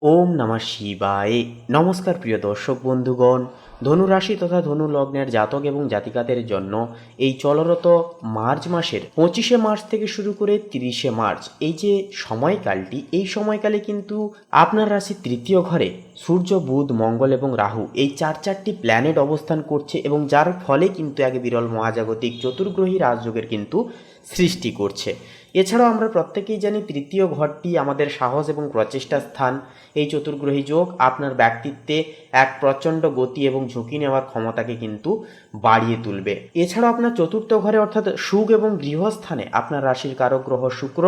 ওম নমঃ শিবায়। নমস্কার প্রিয় দর্শক বন্ধুগণ, ধনুরাশি তথা ধনু লগ্নের জাতক এবং জাতিকাদের জন্য এই চলরত মার্চ মাসের 25শে মার্চ থেকে শুরু করে 30শে মার্চ এই যে সময়কালটি, এই সময়কালে কিন্তু আপনার রাশি তৃতীয় ঘরে সূর্য, বুধ, মঙ্গল এবং রাহু এই চারটি প্ল্যানেট অবস্থান করছে এবং যার ফলে কিন্তু এক বিরল মহাজাগতিক চতুর্গ্রহী রাজযোগের কিন্তু সৃষ্টি করছে। এছাড়াও আমরা প্রত্যেকেই জানি তৃতীয় ঘরটি আমাদের সাহস এবং প্রচেষ্টার স্থান। এই চতুর্গ্রহী যোগ আপনার ব্যক্তিত্বে এক প্রচণ্ড গতি এবং ঝুঁকি নেওয়ার ক্ষমতাকে কিন্তু বাড়িয়ে তুলবে। এছাড়াও আপনার চতুর্থ ঘরে অর্থাৎ সুখ এবং গৃহস্থানে আপনার রাশির কারক গ্রহ শুক্র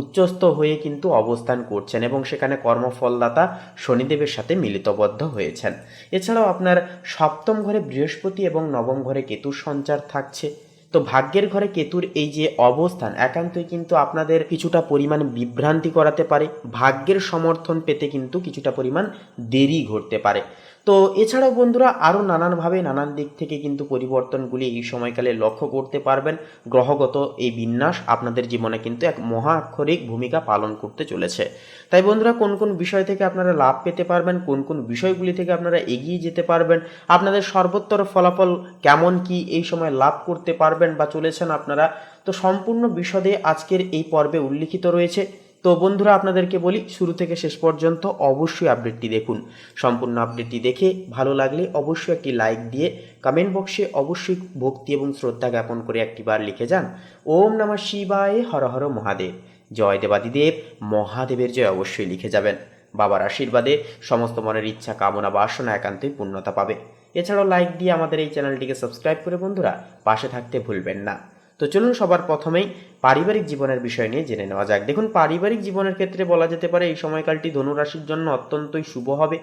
উচ্চস্থ হয়ে কিন্তু অবস্থান করছেন এবং সেখানে কর্মফলদাতা শনিদেবের সাথে মিলিতবদ্ধ হয়েছেন। এছাড়াও আপনার সপ্তম ঘরে বৃহস্পতি এবং নবম ঘরে কেতুর সঞ্চার থাকছে। তো ভাগ্যের ঘরে কেতুর এই যে অবস্থান একান্তই কিন্তু আপনাদের কিছুটা পরিমাণ বিভ্রান্তি করাতে পারে, ভাগ্যের সমর্থন পেতে কিন্তু কিছুটা পরিমাণ দেরি ঘটতে পারে। তো এছাড়াও বন্ধুরা আরও নানানভাবে নানান দিক থেকে কিন্তু পরিবর্তনগুলি এই সময়কালে লক্ষ্য করতে পারবেন। গ্রহগত এই বিন্যাস আপনাদের জীবনে কিন্তু এক মহাক্ষরিক ভূমিকা পালন করতে চলেছে। তাই বন্ধুরা কোন কোন বিষয় থেকে আপনারা লাভ পেতে পারবেন, কোন কোন বিষয়গুলি থেকে আপনারা এগিয়ে যেতে পারবেন, আপনাদের সর্বোত্তর ফলাফল কেমন কি এই সময় লাভ করতে পারবেন বা চলেছেন আপনারা, তো সম্পূর্ণ বিশদে আজকের এই পর্বে উল্লিখিত রয়েছে। তো বন্ধুরা আপনাদেরকে বলি শুরু থেকে শেষ পর্যন্ত অবশ্যই আপডেটটি দেখুন। সম্পূর্ণ আপডেটটি দেখে ভালো লাগলে অবশ্যই একটি লাইক দিয়ে কমেন্ট বক্সে অবশ্যই ভক্তি এবং শ্রদ্ধা জ্ঞাপন করে একটিবার লিখে যান ওম নমঃ শিবায়, হর হর মহাদেব। জয় দেবাদিদেব মহাদেবের জয় অবশ্যই লিখে যাবেন। বাবার আশীর্বাদে সমস্ত মনের ইচ্ছা কামনা বাসনা একান্তই পূর্ণতা পাবে। এছাড়াও লাইক দিয়ে আমাদের এই চ্যানেলটিকে সাবস্ক্রাইব করে বন্ধুরা পাশে থাকতে ভুলবেন না। তো চলুন সবার প্রথমেই পারিবারিক জীবনের বিষয় নিয়ে জেনে নেওয়া যাক। দেখুন, পারিবারিক জীবনের ক্ষেত্রে বলা যেতে পারে এই সময়কালটি ধনুরাশির জন্য অত্যন্তই শুভ হবে।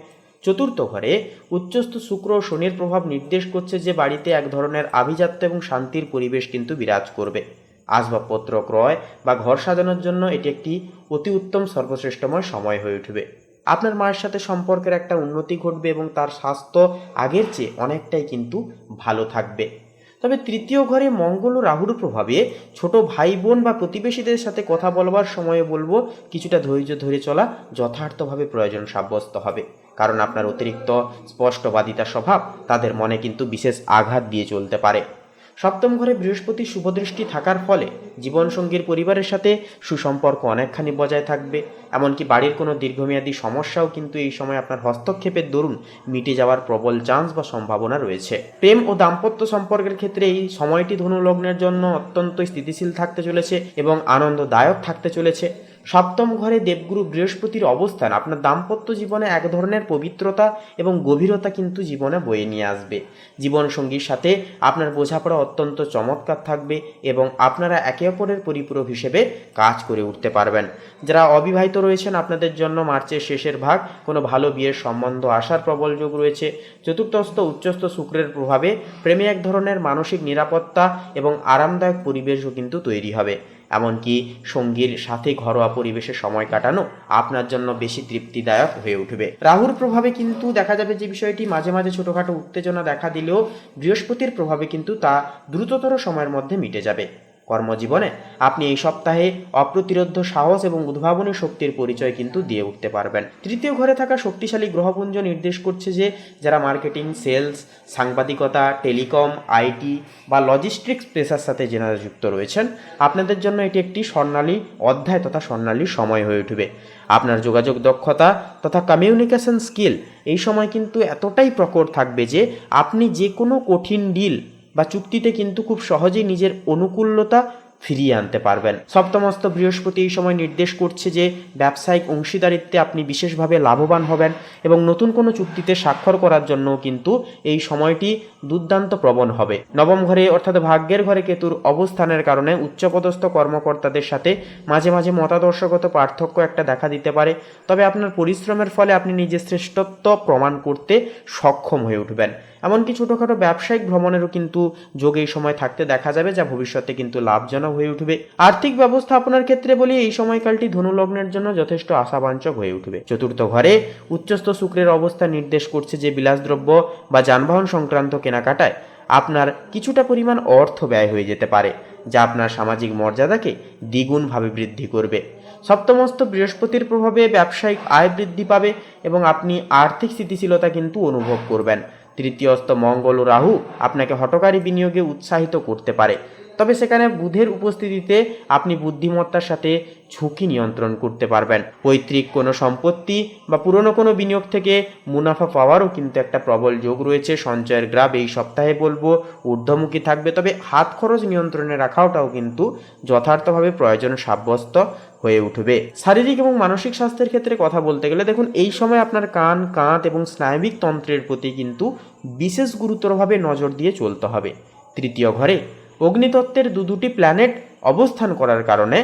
চতুর্থ ঘরে উচ্চস্থ শুক্র ও শনির প্রভাব নির্দেশ করছে যে বাড়িতে এক ধরনের আভিজাত্য এবং শান্তির পরিবেশ কিন্তু বিরাজ করবে। আসবাবপত্র ক্রয় বা ঘর সাজানোর জন্য এটি একটি অতি উত্তম সর্বশ্রেষ্ঠময় সময় হয়ে উঠবে। আপনার মায়ের সাথে সম্পর্কের একটা উন্নতি ঘটবে এবং তার স্বাস্থ্য আগের চেয়ে অনেকটাই কিন্তু ভালো থাকবে। তবে তৃতীয় ঘরে মঙ্গল ও রাহুর প্রভাবে ছোট ভাই বোন বা প্রতিবেশীদের সাথে কথা বলবার সময়ে বলবো কিছুটা ধৈর্য ধরে চলা যথার্থভাবে প্রয়োজন সাব্যস্ত হবে, কারণ আপনার অতিরিক্ত স্পষ্টবাদিতা স্বভাব তাদের মনে কিন্তু বিশেষ আঘাত দিয়ে চলতে পারে। সপ্তম ঘরে বৃহস্পতি শুভদৃষ্টি থাকার ফলে জীবনসঙ্গীর পরিবারের সাথে সুসম্পর্ক অনেকখানি বজায় থাকবে। এমনকি বাড়ির কোনো দীর্ঘমেয়াদী সমস্যাও কিন্তু এই সময় আপনার হস্তক্ষেপের দরুন মিটে যাওয়ার প্রবল চান্স বা সম্ভাবনা রয়েছে। প্রেম ও দাম্পত্য সম্পর্কের ক্ষেত্রে এই সময়টি ধনু লগ্নের জন্য অত্যন্ত স্থিতিশীল থাকতে চলেছে এবং আনন্দদায়ক থাকতে চলেছে। সপ্তম ঘরে দেবগুরু বৃহস্পতির অবস্থান আপনার দাম্পত্য জীবনে এক ধরনের পবিত্রতা এবং গভীরতা কিন্তু জীবনে বয়ে নিয়ে আসবে। জীবনসঙ্গীর সাথে আপনার বোঝাপড়া অত্যন্ত চমৎকার থাকবে এবং আপনারা একে অপরের পরিপূরক হিসেবে কাজ করে উঠতে পারবেন। যারা অবিবাহিত রয়েছেন আপনাদের জন্য মার্চের শেষের ভাগ কোনো ভালো বিয়ের সম্বন্ধ আসার প্রবল যোগ রয়েছে। চতুর্থস্থ উচ্চস্থ শুক্রের প্রভাবে প্রেমে এক ধরনের মানসিক নিরাপত্তা এবং আরামদায়ক পরিবেশও কিন্তু তৈরি হবে। এমনকি সঙ্গীর সাথে ঘরোয়া পরিবেশে সময় কাটানো আপনার জন্য বেশি তৃপ্তিদায়ক হয়ে উঠবে। রাহুর প্রভাবে কিন্তু দেখা যাবে যে বিষয়টি মাঝে মাঝে ছোটোখাটো উত্তেজনা দেখা দিলেও বৃহস্পতির প্রভাবে কিন্তু তা দ্রুততর সময়ের মধ্যে মিটে যাবে। কর্মজীবনে আপনি এই সপ্তাহে অপ্রতিরোধ্য সাহস এবং উদ্ভাবনী শক্তির পরিচয় কিন্তু দিয়ে উঠতে পারবেন। তৃতীয় ঘরে থাকা শক্তিশালী গ্রহপুঞ্জ নির্দেশ করছে যে যারা মার্কেটিং, সেলস, সাংবাদিকতা, টেলিকম, আইটি বা লজিস্টিক্স পেশার সাথে যারা যুক্ত রয়েছেন আপনাদের জন্য এটি একটি স্বর্ণালী অধ্যায় তথা স্বর্ণালী সময় হয়ে উঠবে। আপনার যোগাযোগ দক্ষতা তথা কমিউনিকেশন স্কিল এই সময় কিন্তু এতটাই প্রখর থাকবে যে আপনি যে কোনো কঠিন ডিল বা চুক্তিতে কিন্তু খুব সহজেই নিজের অনুকূলতা ফিরিয়ে আনতে পারবেন। সপ্তমস্ত বৃহস্পতি এই সময় নির্দেশ করছে যে ব্যবসায়িক অংশীদারিত্বে আপনি বিশেষভাবে লাভবান হবেন এবং নতুন কোনো চুক্তিতে স্বাক্ষর করার জন্য কিন্তু এই সময়টি দুর্দান্ত প্রবণ হবে। নবম ঘরে অর্থাৎ ভাগ্যের ঘরে কেতুর অবস্থানের কারণে উচ্চপদস্থ কর্মকর্তাদের সাথে মাঝে মাঝে মতাদর্শগত পার্থক্য একটা দেখা দিতে পারে। তবে আপনার পরিশ্রমের ফলে আপনি নিজের শ্রেষ্ঠত্ব প্রমাণ করতে সক্ষম হয়ে উঠবেন। এমনকি ছোটোখাটো ব্যবসায়িক ভ্রমণেরও কিন্তু যোগ এই সময় থাকতে দেখা যাবে, যা ভবিষ্যতে কিন্তু লাভজনক হয়ে উঠবে। আর্থিক ব্যবস্থাপনার ক্ষেত্রে বলি এই সময়কালটি ধনু লগ্নের জন্য যথেষ্ট আশাবাঞ্চক হয়ে উঠবে। চতুর্থ ঘরে উচ্চস্থ শুক্রের অবস্থা নির্দেশ করছে যে বিলাসদ্রব্য বা যানবাহন সংক্রান্ত কেনাকাটায় আপনার কিছুটা পরিমাণ অর্থ ব্যয় হয়ে যেতে পারে, যা আপনার সামাজিক মর্যাদাকে দ্বিগুণভাবে বৃদ্ধি করবে। সপ্তমস্ত বৃহস্পতির প্রভাবে ব্যবসায়িক আয় বৃদ্ধি পাবে এবং আপনি আর্থিক স্থিতিশীলতা কিন্তু অনুভব করবেন। তৃতীয়স্থ মঙ্গল ও রাহু আপনাকে হঠকারী বিনিয়োগে উৎসাহিত করতে পারে, তবে সেখানে বুধের উপস্থিতিতে আপনি বুদ্ধিমত্তার সাথে ঝুঁকি নিয়ন্ত্রণ করতে পারবেন। পৈতৃক কোনো সম্পত্তি বা পুরনো কোনো বিনিয়োগ থেকে মুনাফা পাওয়ারও কিন্তু একটা প্রবল যোগ রয়েছে। সঞ্চয়ের গ্রাফ এই সপ্তাহে বলবো ঊর্ধ্বমুখী থাকবে, তবে হাত খরচ নিয়ন্ত্রণে রাখাটাও কিন্তু যথার্থভাবে প্রয়োজন সাব্যস্ত হয়ে উঠবে। শারীরিক এবং মানসিক স্বাস্থ্যের ক্ষেত্রে কথা বলতে গেলে দেখুন, এই সময় আপনার কান, কাঁধ এবং স্নায়বিক তন্ত্রের প্রতি কিন্তু বিশেষ গুরুতরভাবে নজর দিয়ে চলতে হবে। তৃতীয় ঘরে অগ্নিতত্ত্বের দুটি প্ল্যানেট অবস্থান করার কারণে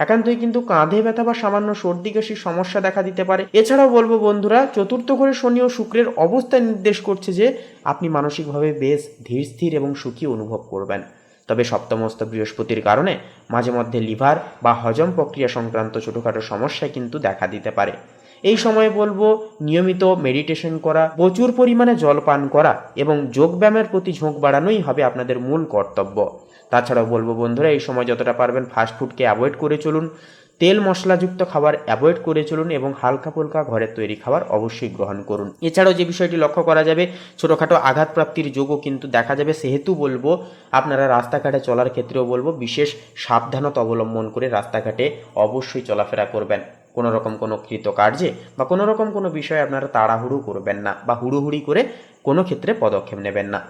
একান্তই কিন্তু কাঁধে ব্যথা বা সামান্য সর্দি কাশির সমস্যা দেখা দিতে পারে। এছাড়াও বলবো বন্ধুরা, চতুর্থ ঘরে শনি ও শুক্রের অবস্থান নির্দেশ করছে যে আপনি মানসিকভাবে বেশ ধীর স্থির এবং সুখী অনুভব করবেন। তবে সপ্তমস্ত বৃহস্পতির কারণে মাঝে মধ্যে লিভার বা হজম প্রক্রিয়া সংক্রান্ত ছোটোখাটো সমস্যা কিন্তু দেখা দিতে পারে। এই সময়ে বলবো নিয়মিত মেডিটেশন করা, প্রচুর পরিমাণে জল পান করা এবং যোগব্যায়ামের প্রতি ঝোঁক বাড়ানোই হবে আপনাদের মূল কর্তব্য। তাছাড়াও বলবো বন্ধুরা, এই সময় যতটা পারবেন ফাস্টফুডকে অ্যাভয়েড করে চলুন, তেল মশলাযুক্ত খাবার অ্যাভয়েড করে চলুন এবং হালকা ফুলকা ঘরের তৈরি খাবার অবশ্যই গ্রহণ করুন। এছাড়াও যে বিষয়টি লক্ষ্য করা যাবে, ছোটোখাটো আঘাতপ্রাপ্তির যোগও কিন্তু দেখা যাবে। সেহেতু বলবো আপনারা রাস্তাঘাটে চলার ক্ষেত্রেও বলবো বিশেষ সাবধানতা অবলম্বন করে রাস্তাঘাটে অবশ্যই চলাফেরা করবেন। কোনো রকম কোনো কৃতকার্যে বা কোনো রকম কোনো বিষয়ে আপনারা তাড়াহুড়ো করবেন না বা হুড়োহুড়ি করে কোনো ক্ষেত্রে পদক্ষেপ নেবেন না।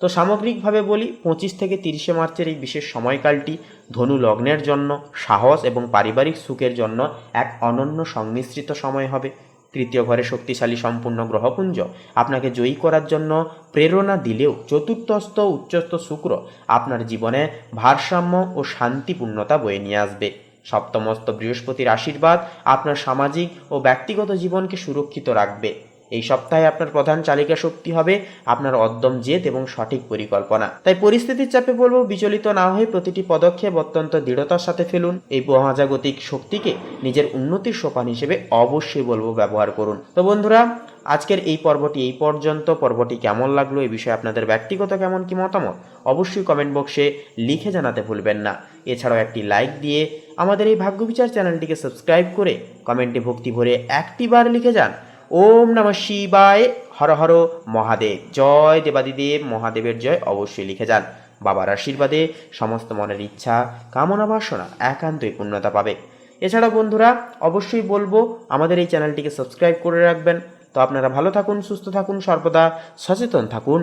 তো সামগ্রিকভাবে বলি, 25 থেকে 30 মার্চের এই বিশেষ সময়কালটি ধনু লগ্নের জন্য সাহস এবং পারিবারিক সুখের জন্য এক অনন্য সংমিশ্রিত সময় হবে। তৃতীয় ঘরে শক্তিশালী সম্পূর্ণ গ্রহপুঞ্জ আপনাকে জয়ী করার জন্য প্রেরণা দিলেও চতুর্থস্থ উচ্চস্থ শুক্র আপনার জীবনে ভারসাম্য ও শান্তিপূর্ণতা বয়ে নিয়ে আসবে। সপ্তমস্ত বৃহস্পতির আশীর্বাদ আপনার সামাজিক ও ব্যক্তিগত জীবনকে সুরক্ষিত রাখবে। এই সপ্তাহে আপনার প্রধান চালিকা শক্তি হবে আপনার অদ্যম জেদ এবং সঠিক পরিকল্পনা। তাই পরিস্থিতির চাপে বলবো বিচলিত না হয়ে প্রতিটি পদক্ষেপ অত্যন্ত দৃঢ়তার সাথে ফেলুন। এই মহাজাগতিক শক্তিকে নিজের উন্নতির সোপান হিসেবে অবশ্যই বলবো ব্যবহার করুন। তো বন্ধুরা, আজকের এই পর্বটি এই পর্যন্ত। পর্বটি কেমন লাগলো, এই বিষয়ে আপনাদের ব্যক্তিগত কেমন কি মতামত অবশ্যই কমেন্ট বক্সে লিখে জানাতে ভুলবেন না। এছাড়াও একটি লাইক দিয়ে আমাদের এই ভাগ্যবিচার চ্যানেলটিকে সাবস্ক্রাইব করে কমেন্টে ভক্তি ভরে একটি বার লিখে যান ওম নমঃ শিবায়, হর হর মহাদেব, জয় দেবাদিদেব মহাদেবের জয় অবশ্যই লিখে যান। বাবার আশীর্বাদে সমস্ত মনের ইচ্ছা, কামনা বাসনা একান্তই পূর্ণতা পাবে। এছাড়া বন্ধুরা, অবশ্যই বলবো আমাদের এই চ্যানেলটিকে সাবস্ক্রাইব করে রাখবেন। তো আপনারা ভালো থাকুন, সুস্থ থাকুন, সর্বদা সচেতন থাকুন।